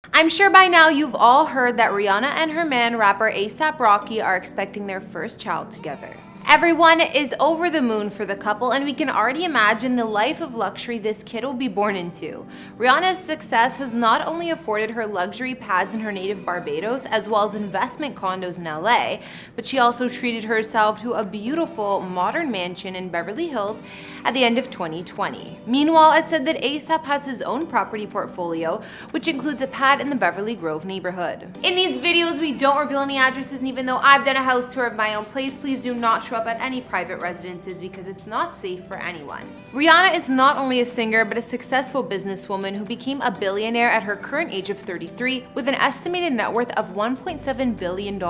I'm sure by now you've all heard that Rihanna and her man, rapper A$AP Rocky, are expecting their first child together. Everyone is over the moon for the couple, and we can already imagine the life of luxury this kid will be born into. Rihanna's success has not only afforded her luxury pads in her native Barbados, as well as investment condos in LA, but she also treated herself to a beautiful, modern mansion in Beverly Hills at the end of 2020. Meanwhile, it's said that A$AP has his own property portfolio, which includes a pad in the Beverly Grove neighborhood. In these videos, we don't reveal any addresses, and even though I've done a house tour of my own place, please do not show up at any private residences because it's not safe for anyone. Rihanna is not only a singer, but a successful businesswoman who became a billionaire at her current age of 33 with an estimated net worth of $1.7 billion.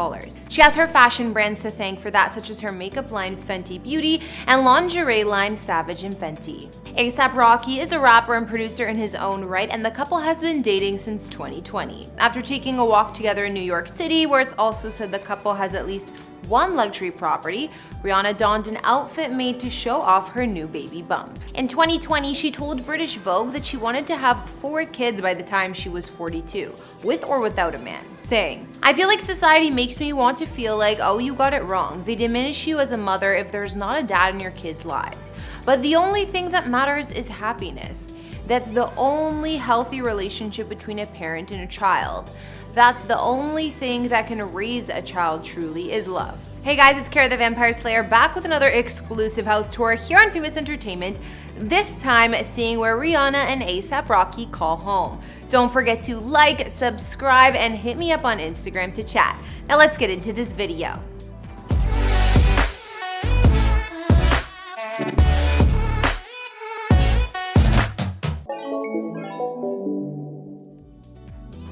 She has her fashion brands to thank for that, such as her makeup line Fenty Beauty and lingerie line Savage and Fenty. A$AP Rocky is a rapper and producer in his own right, and the couple has been dating since 2020. After taking a walk together in New York City, where it's also said the couple has at least one luxury property, Rihanna donned an outfit made to show off her new baby bump. In 2020, she told British Vogue that she wanted to have 4 kids by the time she was 42, with or without a man, saying, "I feel like society makes me want to feel like, oh, you got it wrong. They diminish you as a mother if there's not a dad in your kids' lives. But the only thing that matters is happiness. That's the only healthy relationship between a parent and a child. That's the only thing that can raise a child truly is love." Hey guys, it's Kara the Vampire Slayer back with another exclusive house tour here on Famous Entertainment, this time seeing where Rihanna and A$AP Rocky call home. Don't forget to like, subscribe, and hit me up on Instagram to chat. Now let's get into this video.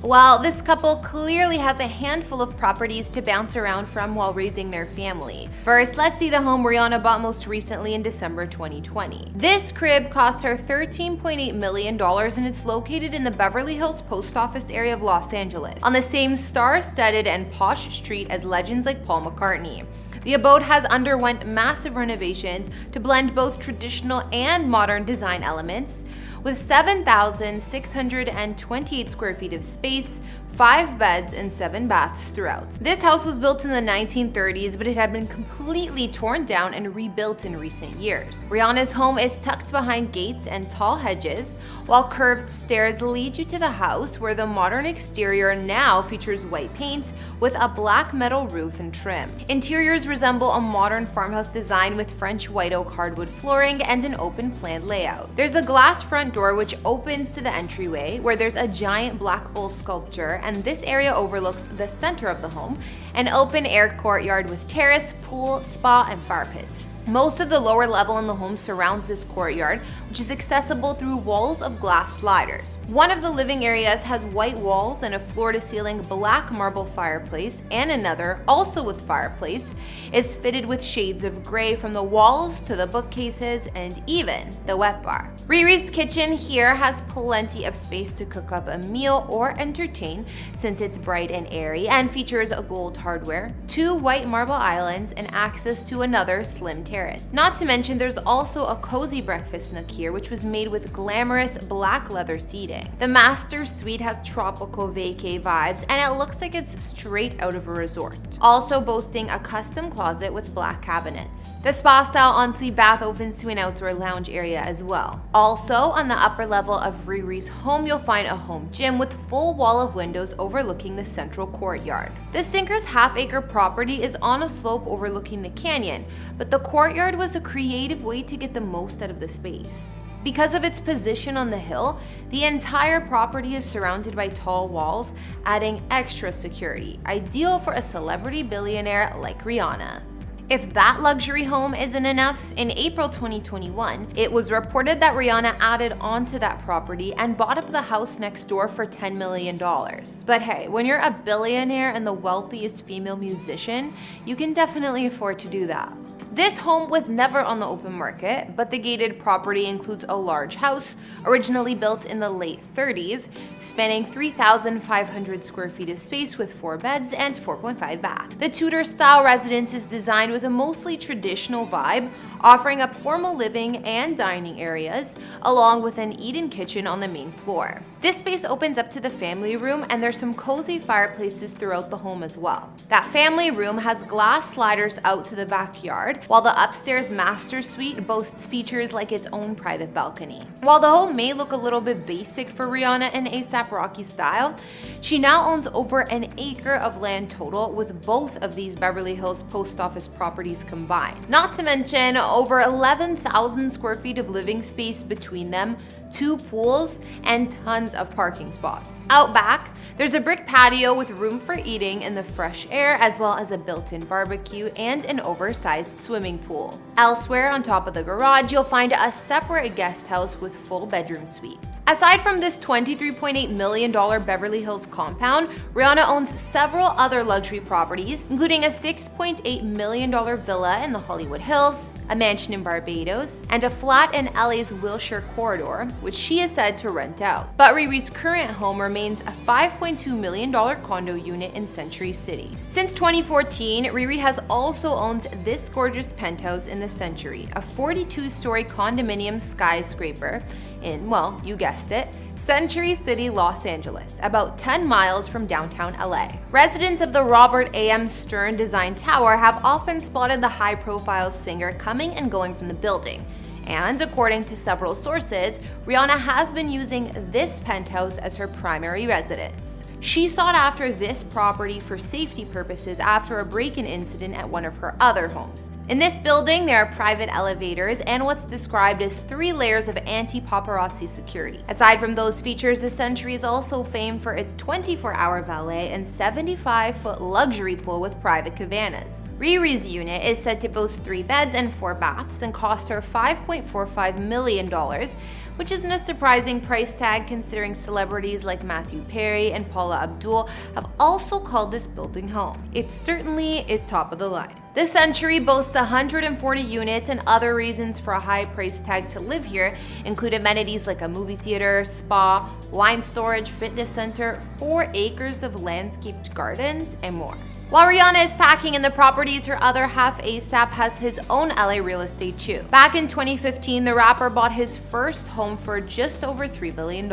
Well, this couple clearly has a handful of properties to bounce around from while raising their family. First, let's see the home Rihanna bought most recently in December 2020. This crib cost her $13.8 million, and it's located in the Beverly Hills post office area of Los Angeles, on the same star-studded and posh street as legends like Paul McCartney. The abode has underwent massive renovations to blend both traditional and modern design elements, with 7,628 square feet of space, 5 beds, and 7 baths throughout. This house was built in the 1930s, but it had been completely torn down and rebuilt in recent years. Rihanna's home is tucked behind gates and tall hedges, while curved stairs lead you to the house, where the modern exterior now features white paint with a black metal roof and trim. Interiors resemble a modern farmhouse design with French white oak hardwood flooring and an open plan layout. There's a glass front door which opens to the entryway, where there's a giant black bull sculpture, and this area overlooks the center of the home, an open-air courtyard with terrace, pool, spa, and fire pits. Most of the lower level in the home surrounds this courtyard, which is accessible through walls of glass sliders. One of the living areas has white walls and a floor-to-ceiling black marble fireplace, and another, also with fireplace, is fitted with shades of gray from the walls to the bookcases and even the wet bar. Riri's kitchen here has plenty of space to cook up a meal or entertain, since it's bright and airy and features a gold hardware, 2 white marble islands, and access to another slim terrace. Not to mention, there's also a cozy breakfast nook here, which was made with glamorous black leather seating. The master suite has tropical vacay vibes, and it looks like it's straight out of a resort, also boasting a custom closet with black cabinets. The spa-style ensuite bath opens to an outdoor lounge area as well. Also, on the upper level of Riri's home, you'll find a home gym with full wall of windows overlooking the central courtyard. The Sinker's half-acre property is on a slope overlooking the canyon, but the courtyard was a creative way to get the most out of the space. Because of its position on the hill, the entire property is surrounded by tall walls, adding extra security, ideal for a celebrity billionaire like Rihanna. If that luxury home isn't enough, in April 2021, it was reported that Rihanna added onto that property and bought up the house next door for $10 million. But hey, when you're a billionaire and the wealthiest female musician, you can definitely afford to do that. This home was never on the open market, but the gated property includes a large house, originally built in the late 30s, spanning 3,500 square feet of space with 4 beds and 4.5 baths. The Tudor-style residence is designed with a mostly traditional vibe, offering up formal living and dining areas, along with an eat-in kitchen on the main floor. This space opens up to the family room, and there's some cozy fireplaces throughout the home as well. That family room has glass sliders out to the backyard, while the upstairs master suite boasts features like its own private balcony. While the home may look a little bit basic for Rihanna in A$AP Rocky style, she now owns over an acre of land total with both of these Beverly Hills post office properties combined. Not to mention over 11,000 square feet of living space between them, 2 pools, and tons of parking spots. Out back, there's a brick patio with room for eating in the fresh air, as well as a built-in barbecue and an oversized swimming pool. Elsewhere on top of the garage, you'll find a separate guest house with full bedroom suite. Aside from this $23.8 million Beverly Hills compound, Rihanna owns several other luxury properties, including a $6.8 million villa in the Hollywood Hills, a mansion in Barbados, and a flat in LA's Wilshire corridor, which she is said to rent out. But Riri's current home remains a $5.2 million condo unit in Century City. Since 2014, Riri has also owned this gorgeous penthouse in the Century, a 42-story condominium skyscraper in, well, you guessed it, Century City, Los Angeles, about 10 miles from downtown LA. Residents of the Robert A.M. Stern Design Tower have often spotted the high-profile singer coming and going from the building. And according to several sources, Rihanna has been using this penthouse as her primary residence. She sought after this property for safety purposes after a break-in incident at one of her other homes. In this building, there are private elevators and what's described as 3 layers of anti-paparazzi security. Aside from those features, the Century is also famed for its 24-hour valet and 75-foot luxury pool with private cabanas. Riri's unit is said to boast 3 beds and 4 baths and cost her $5.45 million, which isn't a surprising price tag considering celebrities like Matthew Perry and Paula Abdul have also called this building home. It certainly is top of the line. The Century boasts 140 units, and other reasons for a high price tag to live here include amenities like a movie theater, spa, wine storage, fitness center, 4 acres of landscaped gardens, and more. While Rihanna is packing in the properties, her other half, A$AP, has his own LA real estate too. Back in 2015, the rapper bought his first home for just over $3 billion.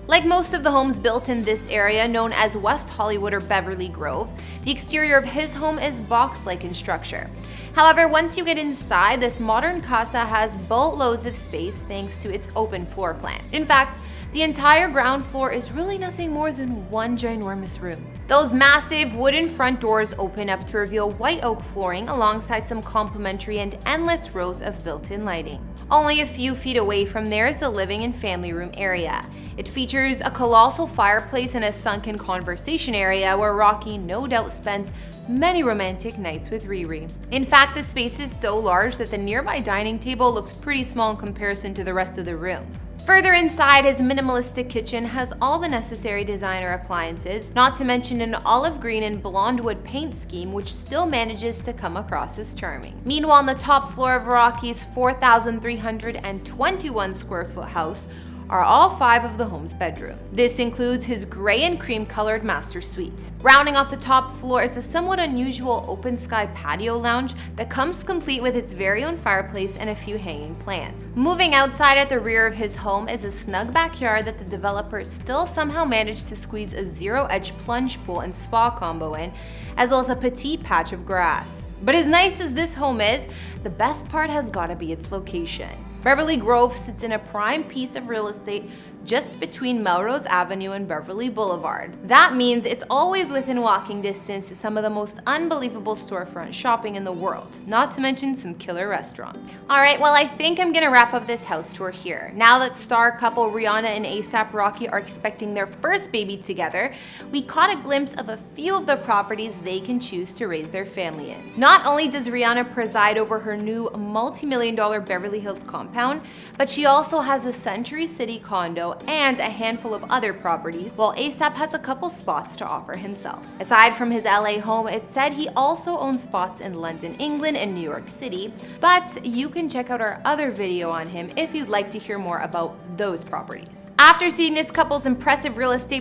Like most of the homes built in this area, known as West Hollywood or Beverly Grove, the exterior of his home is box-like in structure. However, once you get inside, this modern casa has boatloads of space thanks to its open floor plan. In fact, the entire ground floor is really nothing more than one ginormous room. Those massive wooden front doors open up to reveal white oak flooring alongside some complimentary and endless rows of built-in lighting. Only a few feet away from there is the living and family room area. It features a colossal fireplace and a sunken conversation area where Rocky no doubt spends many romantic nights with Riri. In fact, the space is so large that the nearby dining table looks pretty small in comparison to the rest of the room. Further inside, his minimalistic kitchen has all the necessary designer appliances, not to mention an olive green and blonde wood paint scheme which still manages to come across as charming. Meanwhile, on the top floor of Rocky's 4,321 square foot house are all 5 of the home's bedrooms. This includes his gray and cream colored master suite. Rounding off the top floor is a somewhat unusual open sky patio lounge that comes complete with its very own fireplace and a few hanging plants. Moving outside at the rear of his home is a snug backyard that the developer still somehow managed to squeeze a zero-edge plunge pool and spa combo in, as well as a petite patch of grass. But as nice as this home is, the best part has gotta be its location. Beverly Grove sits in a prime piece of real estate just between Melrose Avenue and Beverly Boulevard. That means it's always within walking distance to some of the most unbelievable storefront shopping in the world, not to mention some killer restaurants. Alright, well I think I'm gonna wrap up this house tour here. Now that star couple Rihanna and A$AP Rocky are expecting their first baby together, we caught a glimpse of a few of the properties they can choose to raise their family in. Not only does Rihanna preside over her new multi-million-dollar Beverly Hills compound, but she also has a Century City condo and a handful of other properties, while A$AP has a couple spots to offer himself. Aside from his LA home, it's said he also owns spots in London, England, and New York City, but you can check out our other video on him if you'd like to hear more about those properties. After seeing this couple's impressive real estate